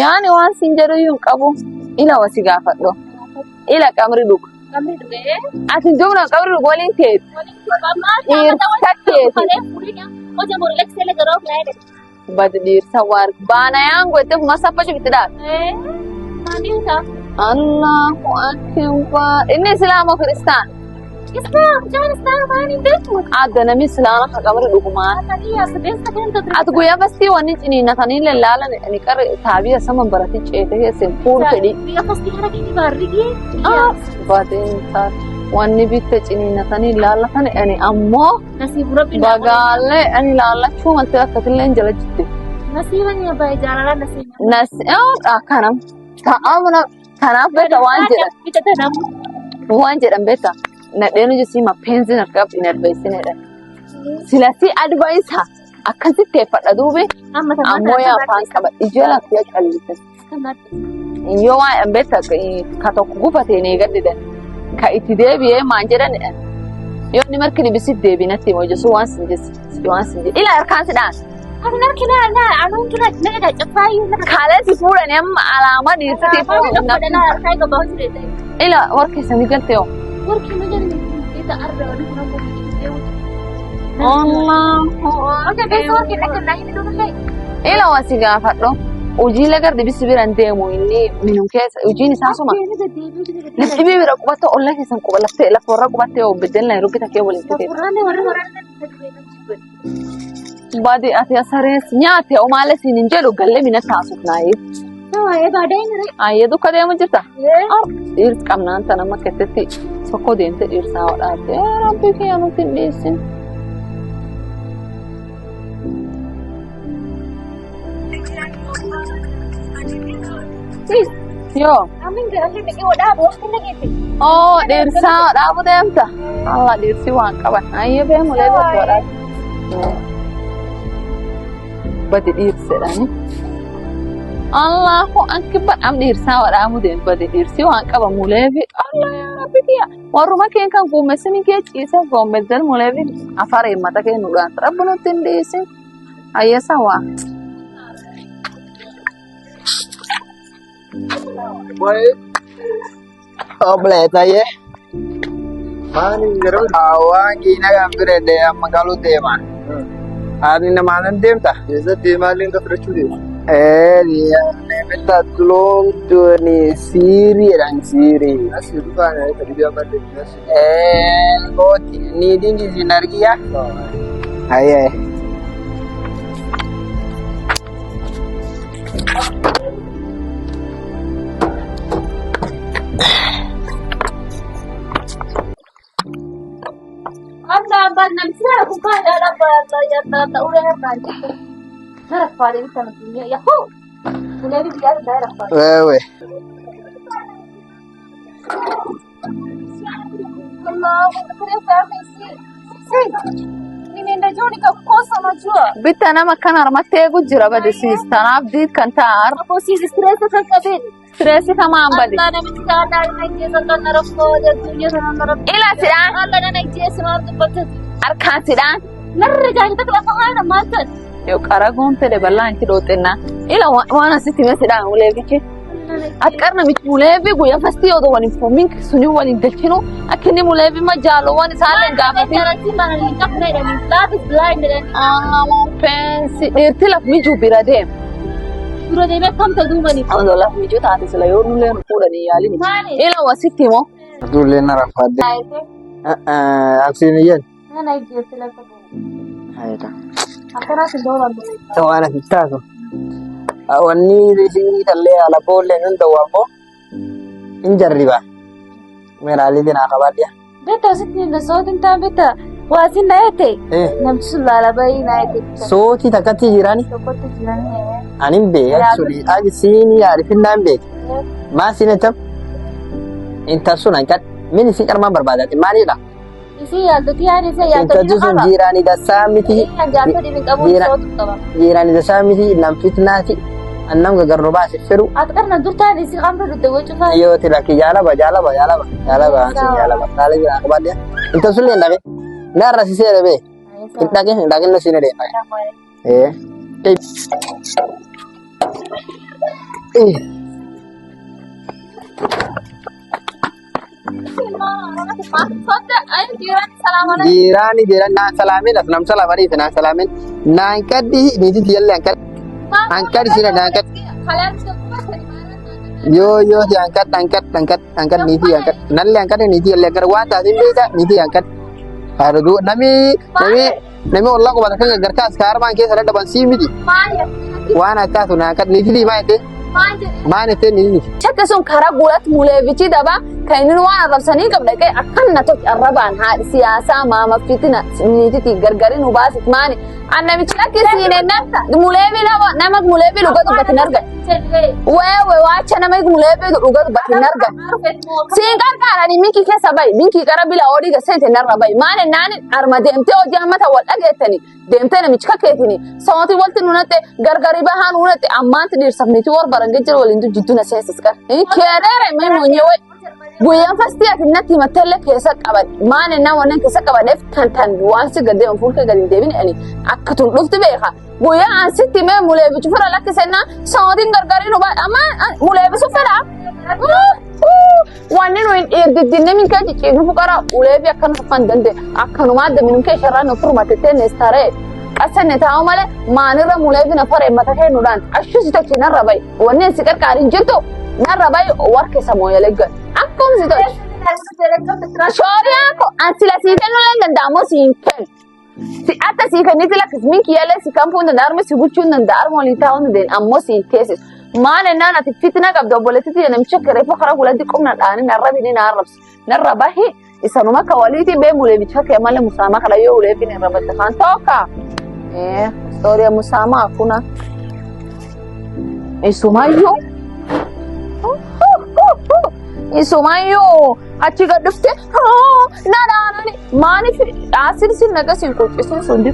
Yani waan siin jedhu iyyuu hin qabu. Ila wasi gaafadhu. Ila qamri dhugu. Kami dugee. Ati dugna qamri dhugu waliin teetu. Dhiirsa keeti. Hojii boorlee kisee garoo filaayee. Badi dhiirsa waar baana yaangu itti masaffa jibiti dhaal. Maaliif ta'a? Allahu akbar. Inni islaama kiristaan. Islam, jangan Islam maani beeku. Adda namni islaama ka qamri dhugumaan. Tadiya sebensa kan tu. Ati guyyaa fastii wanni ciniinatanii lallaalan ani qarri taabiya saman barati ceete keessan fuul fedhi. Guyyaa fastii hara kini barrigi. Baadeen taat wanni bitta ciniinatanii laallatan ani ammoo Nasiib rabbi. bagaalee ani laallachuu malte akkatillee jala jitte. Nasiiban ya bayi jaalala nasiiban. Akkanam ta'amuna kanaaf beekta waan jedhan. Kita tanam. Waan jedhan beekta. Nadheenu jechuun mapenzi narkaaf hin advaysinedha. Silasi advayisa akkasitti teeffadha duubi ammoo yaafaan qaba ijoo lafiya callisan. Yoo waan beekta ka tokko gufateen eegadhidan ka itti deebi'ee maan jedhanidha. Yoo inni marki dhibisitti deebiinatti hima hojjesu waan sin jessi waan sin jessi. Ila harkaan sidhaan. Aku nak kena anu kena nak capai. Kaalesi fuudhanii amma alaama dhiirsitii fuudhan. Saya ke bawah cerita. Ila warkeessanii galtee Working aja kita ada di mana Allahu Oke, besok kita kena ini dulu deh. Ila wasi gaafadhu. Hojiilee gara dhibisi biraan deemu inni minum keessa hojiin isaa suma. Dhibbii bira qubattee ollaa keessan qubattee lafarra qubattee obbeddeen laa rukita kee waliin fide. Baadi ati asarees nyaate omaale siin hin jedhu gallee mina taasuf naayif. Ayyee dukka deemu jirta. Dhiirsi qabnaan tana amma keessatti tokko deemte dhiirsaa hodhaatte. Rabbi kiyya nuti hin dhiyeessin. Yoo. Oo dhiirsaa hodhaabu deemta. Allah dhiirsi waan qaban. Ayyee beemu leebitti hodhaate. Badi dhiirsedhani. Allahu akbar am dhiirsaa hodhaamu deemu badi dhiirsi waan qaba muleefi. Allah yaa Rabbi kiyya. Warruma keen kan guumessin kee ciise goommeddan muleefi afar himmata kennuudhaan rabbi nutti hin dhiyeessin. Ayyeessa waa. Obleeta ye. Maani yeroo awwaan kiina kan birede amma galu deeman. Ani namaanan deemta. Keessatti maaliin ka fudhachuu deemu? Deemta tuloon tuuni siiriidhaan siirii. Asii dhugaan ka dhibee malee. Gooti niitiin isin argiya. Ayyee. Abang nanti saya aku ada apa ya tak udah nanti. Harap pada kita nantinya ya ho. Mulai biar daerah apa. Wewe. Allah, kita kerja misi. Ini nenda jodi ka kosa najua. Bitta nama kan harmattee gujjira badi siistanaaf diid kan taar. Apa sih stres kan kabin? Stresi kamaan badi. Allah nama kita ada naik jasa kan narafo dan dunia kan narafo. Ila sidhaan. Allah naik jasa maaf tuh Harkaan sidhaan. Narra jangan kita kelapangan mantan. Yoo qaragoon fedhe bal'aan itti dhooxennaa. Ila waan asitti mee sidhaan uleefichi. Ati qarna miti muleefi guyyaa fastii yoo ta'u waliin foomin suni waliin galchinu akka inni muleefi majaalowwan isaallee gaafate. Pensi dhiirti laf mijuu bira deem. Dura deemee kamta duubani. Amandoo laf mijuu taate sila yoo nullee nu fuudhanii yaalini. Ila wasitti moo. Ijoollee na rafadde. Aksiin iyyan. Mana ijjeetti lafa duuba. Hayda. Akkanaa dooran duuba. Waan asi taatu. Wanni isin tallee ala boolle nun dawwammoo hin jarriba. Meeraaliitiin haa qabaadhiya. Beta sitti na sootin taa beta waasin na ete. Namti sun laalabayii na ete. Sootii takkatti jirani. Tokkotti jirani. Anin beekan suni ati siini yaadifinnaan beek. Maa siin etam? Intal sun hanqad. Min isin qarmaan barbaadate maalidha? Isi yaaltoti yaani isa yaaltoti Intalli sun jiiraanii dassaa miti. Jaartoti min qabu sootu qaba. Jiiraanii dassaa miti nam fitnaati. Annam gagarro baase firu. Ati qarna durtaan isi qamra dudde wajjufaa. Yoo tilakki jaalaba. Ansi jaalaba. Saala jiraan qabaadhiya. Intal sun leen dhaqe. Naarra si seera bee. Hin dhaqin na siin adeema. Jirani na salamin asnam salamani na salamin na kadi ni ti yalle angkat sini na angkat yo angkat ni ti angkat nalle angkat ni ti yalle angkat wa ta din beda ni ti angkat hardu nami wallah ko batakan garka askar man ke sala daban simidi wana ka to na angkat ni ti ma ite Mane te ni shakka sun kara gulat mulevici daba kainin wana rabsani qabda kai akan na to arraban ha siyasa ma mafitina ni ti gargarin ubasit mani annabi chaki sine na mulevi na mag mulevi lugadu batinarga wewe wacha na mag mulevi lugadu batinarga singar kara ni miki ke sabai binki kara bila odi ga sente narrabai mane nani armademte o jamata wal agetani demte na michka ketini sawati walti nunate gargari bahan unate amant dir sabniti war barangejir walindu jidduna sesaskar kerere me munyewe guyan fastiya tinati matelle kesa qaban mane na wonen kesa qaban eftan wansi gade on fulka gadin debin ani akatun dufti beha guya an sitti me mulebi chufara lakisena sawdin gargari no ba ama mulebi sufara wanen wen diddinne min kaji ci fukara mulebi akan fan dande akanu madde min ke sharana furmate tenestare asane taamale manira mulebi na fare matake nudan ashu sita cinarabai wonen sikar karin jito narabai warke samoyelega akkom sita shoria ko ansila sita no lendan damo sinken si ata si kaniti la kisminki yale si kampo na darme si guchun na darmo li taun den ammo si cases mane nana ti fitna gabdo boleti na mchekere fakara guladi komna dani narabi ni narabahi isanuma kawaliti be mulebi chake male musama kala yo ulebi ni rabata kan toka storia musama hakuna Isumayo achiga dufte nada nani mani fi asir sin naga sin ko isin sundi